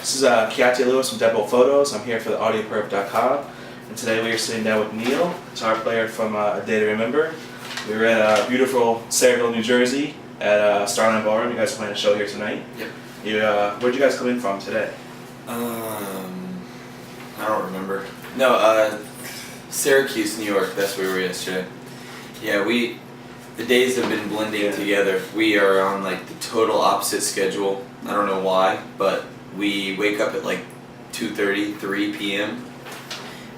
This is Keeyahtay Lewis from deadboltphotos. I'm here for the audioperf.com, and today we are sitting down with Neil, guitar player from A Day to Remember. We were at beautiful Sayreville, New Jersey at Starland Ballroom. You guys are playing a show here tonight. Yep. Where'd you guys come in from today? I don't remember. No, Syracuse, New York. That's where we were yesterday. Yeah, the days have been blending together. We are on like the total opposite schedule. I don't know why, but we wake up at like 2:30, 3 p.m.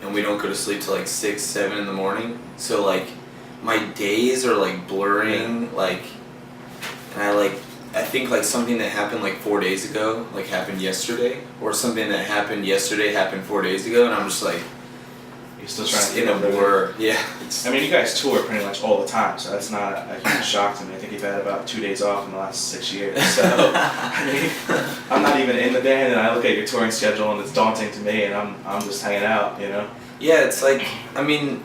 and we don't go to sleep till like 6, 7 in the morning. So like my days are like blurring, like, and I think like something that happened like 4 days ago, like happened yesterday, or something that happened yesterday happened 4 days ago, and I'm just like, You're still trying to in a blur. Yeah. I mean, you guys tour pretty much all the time, so that's not a huge shock to me. I think you've had about 2 days off in the last 6 years. So, I mean, I'm not even in the band, and I look at your touring schedule, and it's daunting to me, and I'm just hanging out, you know? Yeah, it's like, I mean,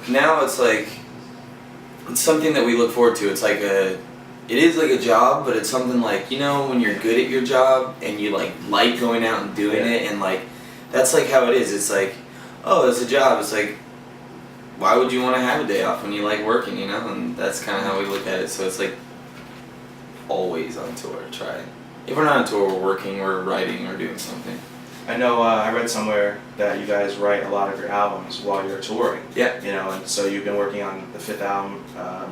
now it's like, it's something that we look forward to. It's like it is like a job, but it's something like, you know, when you're good at your job, and you like going out and doing it, and like, that's like how it is. It's like, oh, it's a job. It's like, why would you want to have a day off when you like working, you know? And that's kind of how we look at it. So it's like always on tour. Try. If we're not on tour, we're working, we're writing, or doing something. I know I read somewhere that you guys write a lot of your albums while you're touring. Yeah. You know, and so you've been working on the 5th album.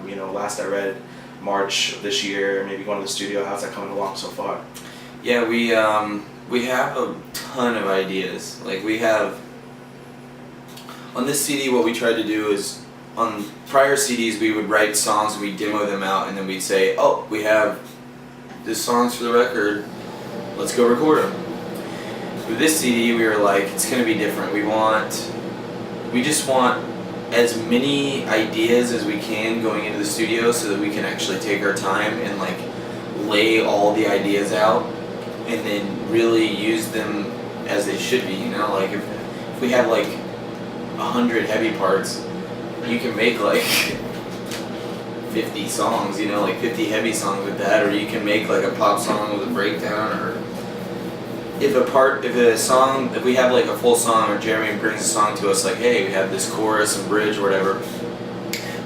You know, last I read, March of this year, maybe going to the studio. How's that coming along so far? Yeah, we have a ton of ideas. Like we have. On this CD, what we tried to do is, on prior CDs, we would write songs and we'd demo them out, and then we'd say, oh, we have the songs for the record, let's go record them. With this CD, we were like, it's going to be different. We just want as many ideas as we can going into the studio so that we can actually take our time and like lay all the ideas out and then really use them as they should be, you know? Like if we have like 100 heavy parts, you can make like 50 songs, you know, like 50 heavy songs with that, or you can make like a pop song with a breakdown, or if we have like a full song, or Jeremy brings a song to us like, hey, we have this chorus and bridge or whatever,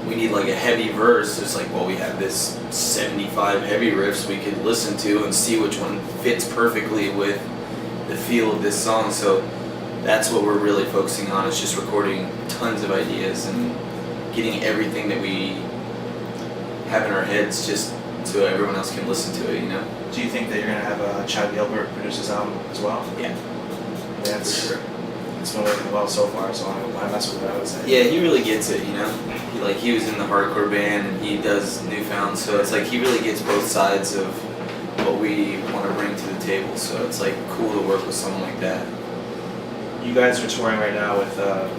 we need like a heavy verse, it's like, well, we have this 75 heavy riffs we could listen to and see which one fits perfectly with the feel of this song. So that's what we're really focusing on, is just recording tons of ideas and getting everything that we have in our heads just so everyone else can listen to it, you know? Do you think that you're going to have Chad Gilbert produce this album as well? Yeah. For sure. It's been working well so far, so I mess with it, I would say. Yeah, he really gets it, you know? He was in the hardcore band and he does Newfound, so it's like he really gets both sides of what we want to bring to the table, so it's like cool to work with someone like that. You guys are touring right now with, I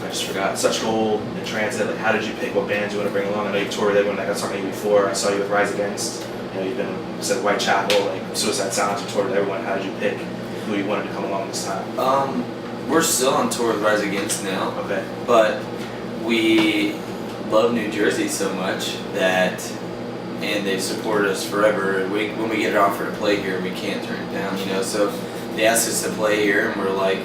just forgot, Such Gold and Transit. Like, how did you pick what bands you want to bring along? I know you've toured with everyone that got talking to you before. I saw you with Rise Against. You know, you've been, you said Whitechapel, like Suicide Silence, you toured with everyone. How did you pick who you wanted to come along this time? We're still on tour with Rise Against now. Okay. But we love New Jersey so much that, and they've supported us forever. When we get an offer to play here, we can't turn it down, you know, so they asked us to play here, and we're like,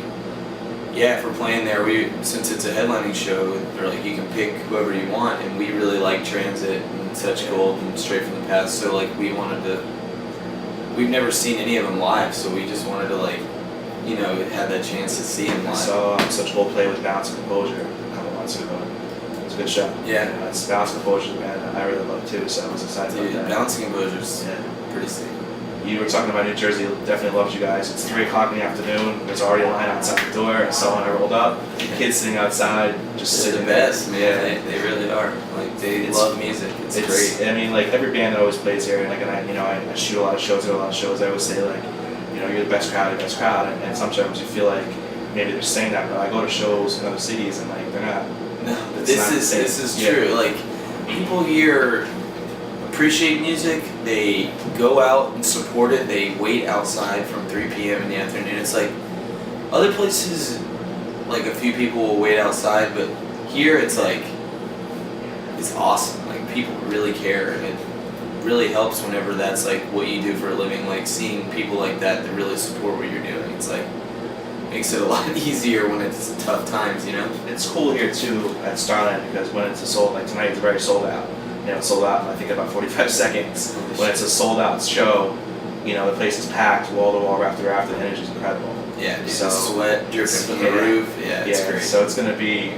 yeah, if we're playing there, since it's a headlining show, they're like, you can pick whoever you want, and we really like Transit and Such Gold and Straight from the Past, so like we've never seen any of them live, so we just wanted to like, you know, have that chance to see them live. I saw Such Gold play with Balance and Composure a couple months ago. It was a good show. Yeah. It's Balance and Composure, man, I really love too, so I was excited about that. Balance and Composure's pretty sick. You were talking about New Jersey, definitely loves you guys. It's 3 o'clock in the afternoon, there's already a line outside the door. I saw when I rolled up, kids sitting outside, just They're sitting the best, there. man. Yeah. They really are. Like, they love music. It's great. I mean, like, every band that always plays here, and like, I shoot a lot of shows, go to a lot of shows, I always say, like, you know, you're the best crowd, and sometimes you feel like maybe they're saying that, but I go to shows in other cities, and like, they're not. No, this is true. Like, people here appreciate music, they go out and support it, they wait outside from 3 p.m. in the afternoon. It's like, other places, like a few people will wait outside, but here it's like, it's awesome. Like, people really care, and really helps whenever that's like what you do for a living, like seeing people like that really support what you're doing. It's like makes it a lot easier when it's tough times, you know. It's cool here too at Starland because when it's a sold, like tonight it's very sold out. You know, it's sold out in I think about 45 seconds. When it's a sold out show, you know, the place is packed, wall to wall, rafter to rafter. The energy is incredible. Yeah, dude, so the sweat dripping from the roof. Yeah, it's great. So it's gonna be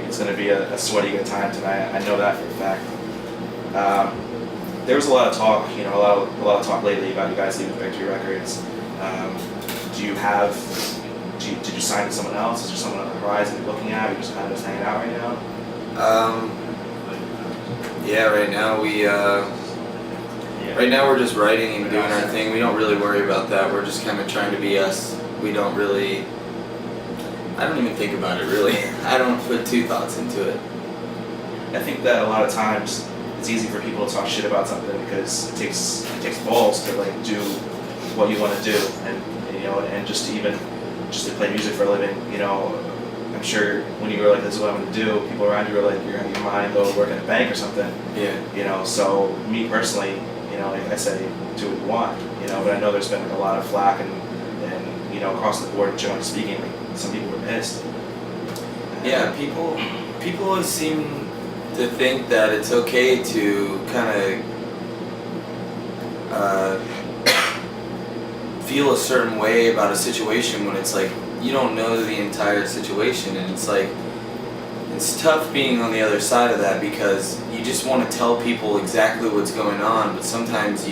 a sweaty good time tonight. I know that for a fact. There was a lot of talk, you know, a lot of talk lately about you guys leaving Victory Records. Did you sign to someone else? Is there someone on the horizon you're looking at? Or you're just kind of just hanging out right now? Yeah, right now right now we're just writing and doing our thing. We don't really worry about that. We're just kind of trying to be us. We don't really. I don't even think about it really. I don't put two thoughts into it. I think that a lot of times it's easy for people to talk shit about something because it takes balls to like do what you want to do, and you know, and just to play music for a living. You know, I'm sure when you were like, this is what I'm going to do, people around you were like, you're going to get mine, go work at a bank or something. Yeah. You know, so me personally, you know, like I say, do what you want. You know, but I know there's been like a lot of flack and you know, across the board, generally speaking, like some people were pissed. Yeah, people seem to think that it's okay to kind of feel a certain way about a situation when it's like you don't know the entire situation, and it's like it's tough being on the other side of that because you just want to tell people exactly what's going on, but sometimes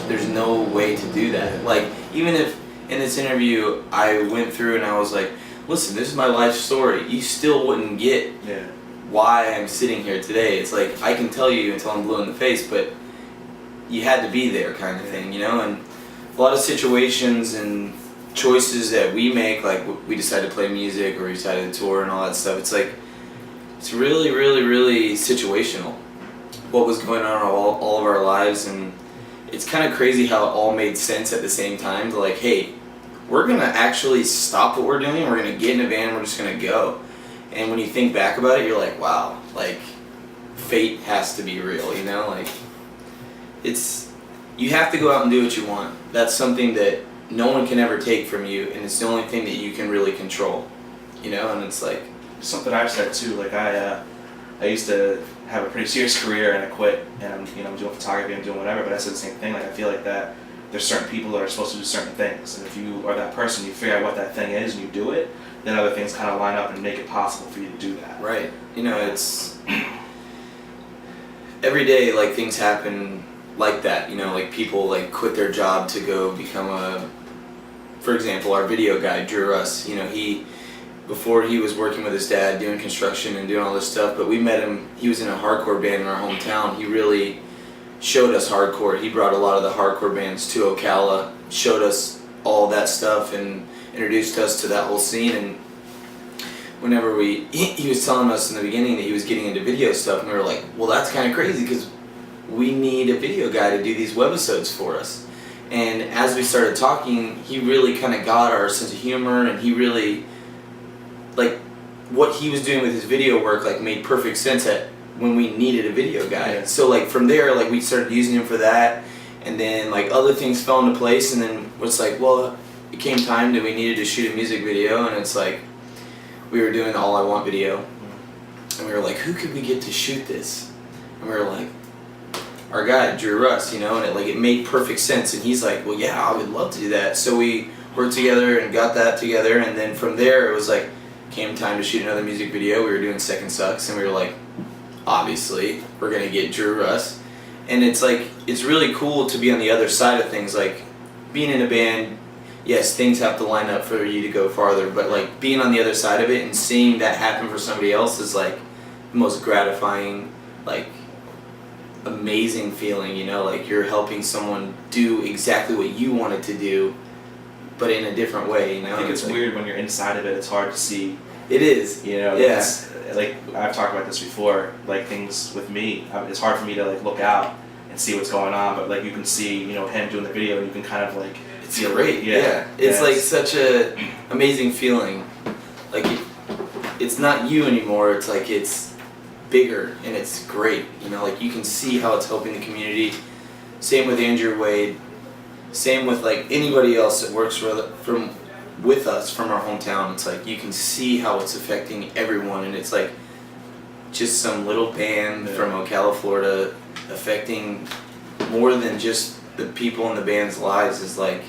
there's no way to do that. Like even if in this interview I went through and I was like, listen, this is my life story, you still wouldn't get why I'm sitting here today. It's like I can tell you until I'm blue in the face, but you had to be there kind of thing, you know. And a lot of situations and choices that we make, like we decided to play music or we decided to tour and all that stuff, it's like it's really, really, really situational what was going on in all of our lives. And it's kind of crazy how it all made sense at the same time to like, hey, we're gonna actually stop what we're doing, we're gonna get in a van, we're just gonna go. And when you think back about it, you're like, wow, like fate has to be real, you know. Like you have to go out and do what you want. That's something that no one can ever take from you, and it's the only thing that you can really control, you know. And it's like something I've said too. Like I used to have a pretty serious career and I quit, and I'm doing photography, I'm doing whatever. But I said the same thing. Like I feel like that there's certain people that are supposed to do certain things, and if you are that person, you figure out what that thing is and you do it, then other things kind of line up and make it possible for you to do that. Right. You know, it's every day like things happen like that. You know, like people like quit their job to go become for example, our video guy Drew Russ. You know, before he was working with his dad doing construction and doing all this stuff, but we met him. He was in a hardcore band in our hometown. He really showed us hardcore. He brought a lot of the hardcore bands to Ocala, showed us all that stuff and introduced us to that whole scene. And whenever he was telling us in the beginning that he was getting into video stuff, and we were like, well, that's kind of crazy because we need a video guy to do these webisodes for us. And as we started talking, he really kind of got our sense of humor, and he really, like, what he was doing with his video work like made perfect sense when we needed a video guy. Yeah. So like from there, like we started using him for that, and then like other things fell into place, and then it's like, well, it came time that we needed to shoot a music video, and it's like we were doing the All I Want video, and we were like, who could we get to shoot this? And we were like, our guy Drew Russ, you know. And it made perfect sense, and he's like, well, yeah, I would love to do that. So we worked together and got that together, and then from there it was like came time to shoot another music video. We were doing Second Sucks, and we were like, obviously we're gonna get Drew Russ. And it's like it's really cool to be on the other side of things. Like being in a band, yes, things have to line up for you to go farther, but like being on the other side of it and seeing that happen for somebody else is like the most gratifying, like amazing feeling, you know. Like you're helping someone do exactly what you wanted to do, but in a different way, you know. I think it's weird when you're inside of it. It's hard to see. It is. You know. Yeah. It's, like I've talked about this before. Like things with me, it's hard for me to like look out and see what's going on. But like you can see, you know, him doing the video, and you can kind of like. It's great. Yeah. It's like such a amazing feeling. Like it's not you anymore. It's like it's bigger and it's great. You know, like you can see how it's helping the community. Same with Andrew Wade. Same with like anybody else that works with us from our hometown. It's like you can see how it's affecting everyone, and it's like just some little band from Ocala, Florida, affecting more than just the people in the band's lives. Is like,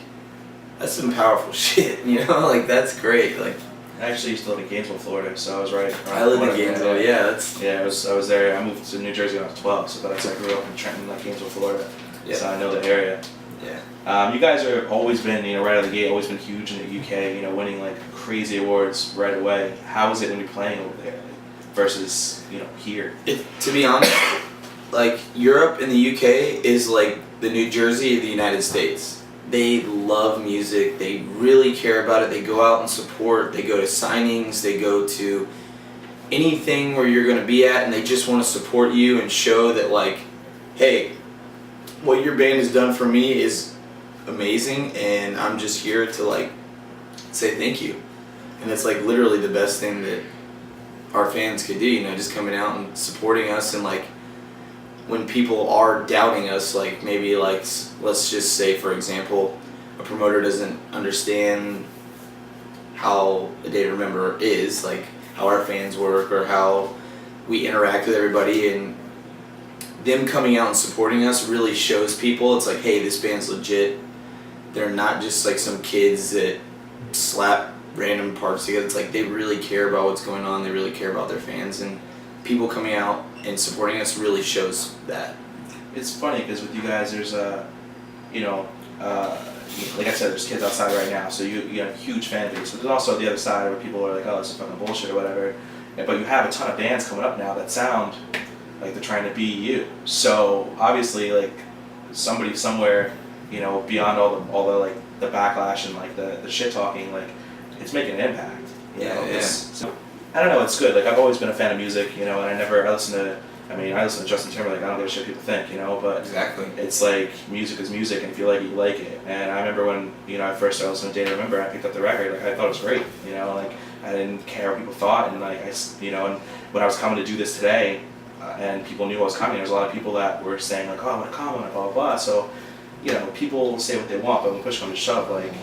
that's some powerful shit, you know? Like, that's great. Like, I actually used to live in Gainesville, Florida, so I was right. I lived in Gainesville, yeah. That's I was there. I moved to New Jersey when I was 12, so that's I grew up in Trenton, like Gainesville, Florida. Yeah. So I know the area. Yeah. You guys are always been, right out of the gate, always been huge in the UK. Winning like crazy awards right away. How is it when you're playing over there versus here? To be honest, like Europe and the UK is like the New Jersey of the United States. They love music. They really care about it. They go out and support. They go to signings. They go to anything where you're going to be at, and they just want to support you and show that, like, hey, what your band has done for me is amazing, and I'm just here to, like, say thank you. And it's, like, literally the best thing that our fans could do, just coming out and supporting us. And, like, when people are doubting us, like, maybe, like, let's just say, for example, a promoter doesn't understand how A Day to Remember is, like, how our fans work or how we interact with everybody, and them coming out and supporting us really shows people, it's like, hey, this band's legit. They're not just like some kids that slap random parts together. It's like they really care about what's going on. They really care about their fans, and people coming out and supporting us really shows that. It's funny because with you guys, there's like I said, there's kids outside right now, so you have a huge fan base. But there's also the other side where people are like, oh, this is fucking bullshit or whatever. But you have a ton of bands coming up now that sound like they're trying to be you. So obviously, like, somebody somewhere, beyond all the like the backlash and like the shit talking, like, it's making an impact. So, I don't know, it's good. Like, I've always been a fan of music, and I listen to Justin Timberlake. I don't give a shit what people think, but Exactly. It's like music is music, and if you like it, you like it. And I remember when I first started listening to Day to Remember, I picked up the record. Like, I thought it was great. Like, I didn't care what people thought, and like and when I was coming to do this today, and people knew I was coming, there was a lot of people that were saying like, oh, I want to come, blah blah blah. So, people say what they want, but when push comes to shove, like,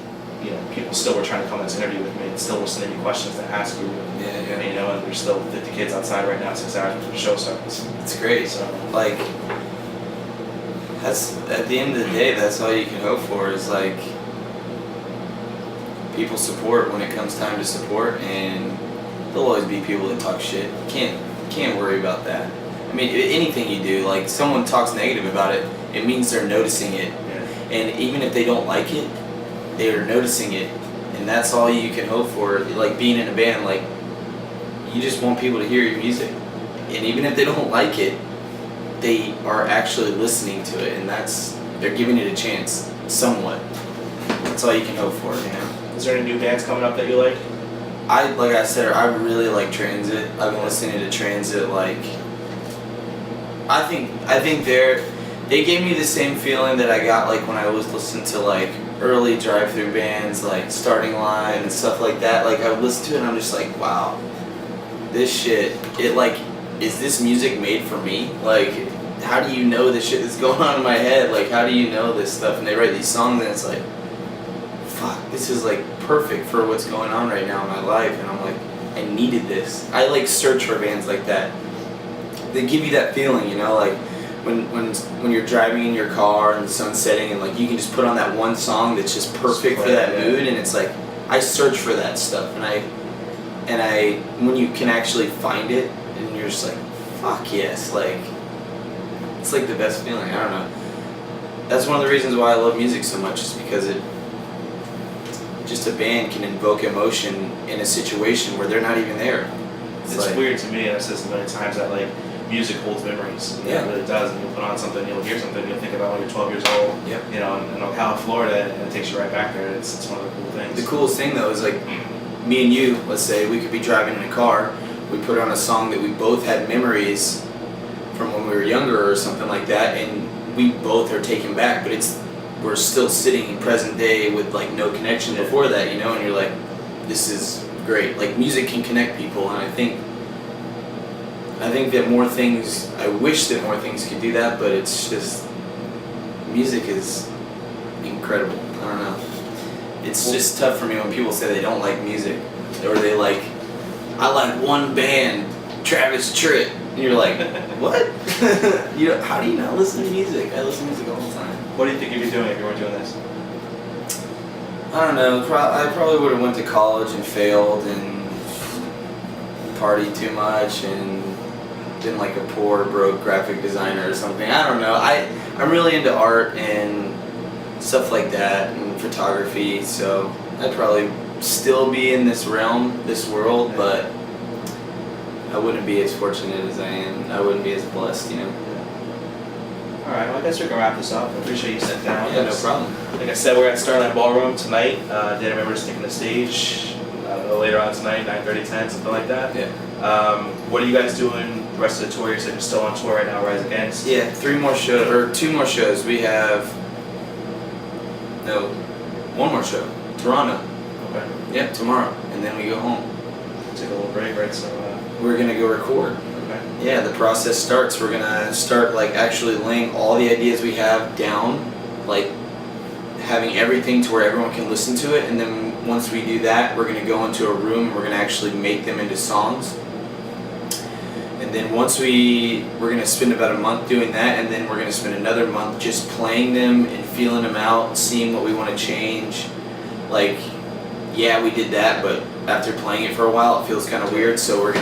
people still were trying to come to this interview with me and still were sending me questions to ask you. And there's still 50 kids outside right now, 6 hours before the show starts. It's great. So, like, that's, at the end of the day, that's all you can hope for is, like, people support when it comes time to support, and there'll always be people that talk shit. Can't worry about that. I mean, anything you do, like, someone talks negative about it, it means they're noticing it. And even if they don't like it, they're noticing it, and that's all you can hope for. Like, being in a band, like, you just want people to hear your music, and even if they don't like it, they are actually listening to it, and they're giving it a chance, somewhat. That's all you can hope for, Is there any new bands coming up that you like? Like I said, I really like Transit. I've been listening to Transit, like, I think they gave me the same feeling that I got, like, when I was listening to, like, early drive-through bands, like Starting Line and stuff like that. Like, I would listen to it and I'm just like, wow, this shit, is this music made for me? Like, how do you know this shit that's going on in my head? Like, how do you know this stuff? And they write these songs and it's like, fuck, this is, like, perfect for what's going on right now in my life. And I'm like, I needed this. I, like, search for bands like that. They give you that feeling, like, when you're driving in your car and the sun's setting and, like, you can just put on that one song that's just perfect for that mood, and it's like, I search for that stuff, and I when you can actually find it and you're just like, fuck yes, like, it's like the best feeling. I don't know. That's one of the reasons why I love music so much, is because just a band can invoke emotion in a situation where they're not even there. It's like, weird to me, and I've said this a million times, that, like, music holds memories. It really does. And you'll put on something, you'll hear something, you'll think about when you're 12 years old. In Ocala, Florida, and it takes you right back there. It's one of the cool things. The coolest thing, though, is, like, me and you, let's say, we could be driving in a car, we put on a song that we both had memories from when we were younger or something like that, and we both are taken back, but we're still sitting in present day with, like, no connection before that, and you're like, this is great. Like, music can connect people, and I think that I wish that more things could do that, but it's just, music is incredible. I don't know. It's just tough for me when people say they don't like music, or they like, I like one band, Travis Tritt, and you're like, what? How do you not listen to music? I listen to music all the time. What do you think you'd be doing if you weren't doing this? I don't know. I probably would have went to college and failed and partied too much and been like a poor, broke graphic designer or something. I don't know. I'm really into art and stuff like that and photography, so I'd probably still be in this realm, this world, but I wouldn't be as fortunate as I am. I wouldn't be as blessed, you know. Alright, well I guess we can wrap this up. I appreciate you sitting down. Yeah, no problem. Like I said, we're at Starland Ballroom tonight. Data members taking the stage. I don't know, later on tonight, 9:30, 10, something like that. Yeah. What are you guys doing the rest of the tour? You said you're still on tour right now, Rise Against. Yeah, 2 more shows. We have one more show, Toronto. Okay. Yeah, tomorrow, and then we go home. Take a little break, right? So. We're gonna go record. Okay. Yeah, the process starts. We're gonna start like actually laying all the ideas we have down, like having everything to where everyone can listen to it, and then once we do that, we're gonna go into a room. We're gonna actually make them into songs. And then once we're gonna spend about a month doing that, and then we're gonna spend another month just playing them and feeling them out, seeing what we want to change. Like, yeah, we did that, but after playing it for a while, it feels kind of weird. So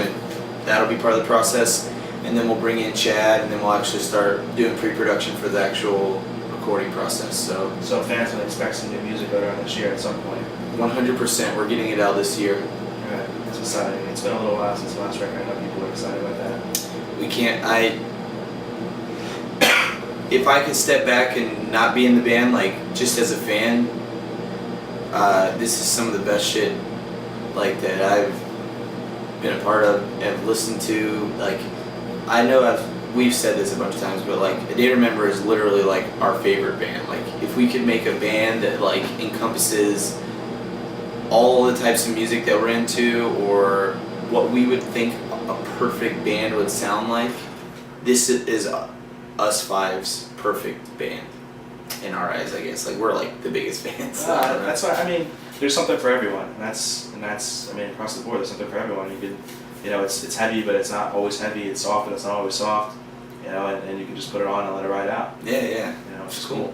that'll be part of the process, and then we'll bring in Chad, and then we'll actually start doing pre-production for the actual recording process. So fans can expect some new music later on this year at some point. 100%, we're getting it out this year. Alright, that's exciting. It's been a little while since the last record. I know people are excited about that. We can't. If I could step back and not be in the band, like just as a fan, this is some of the best shit like that I've been a part of and listened to. Like, I know we've said this a bunch of times, but like A Day to Remember is literally like our favorite band. Like, if we could make a band that like encompasses all the types of music that we're into, or what we would think a perfect band would sound like, this is us five's perfect band in our eyes, I guess. Like, we're like the biggest fans. That's why, I mean, there's something for everyone. And that's I mean, across the board, there's something for everyone. You can, it's heavy, but it's not always heavy. It's soft, but it's not always soft. And you can just put it on and let it ride out. Yeah. Which is cool.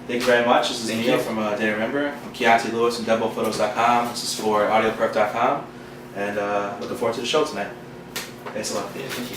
Thank you very much. This is Neil from Day to Remember. I'm Keeyahtay Lewis from deadboltphotos.com. This is for audioperf.com. And looking forward to the show tonight. Thanks a lot. Yeah, thank you.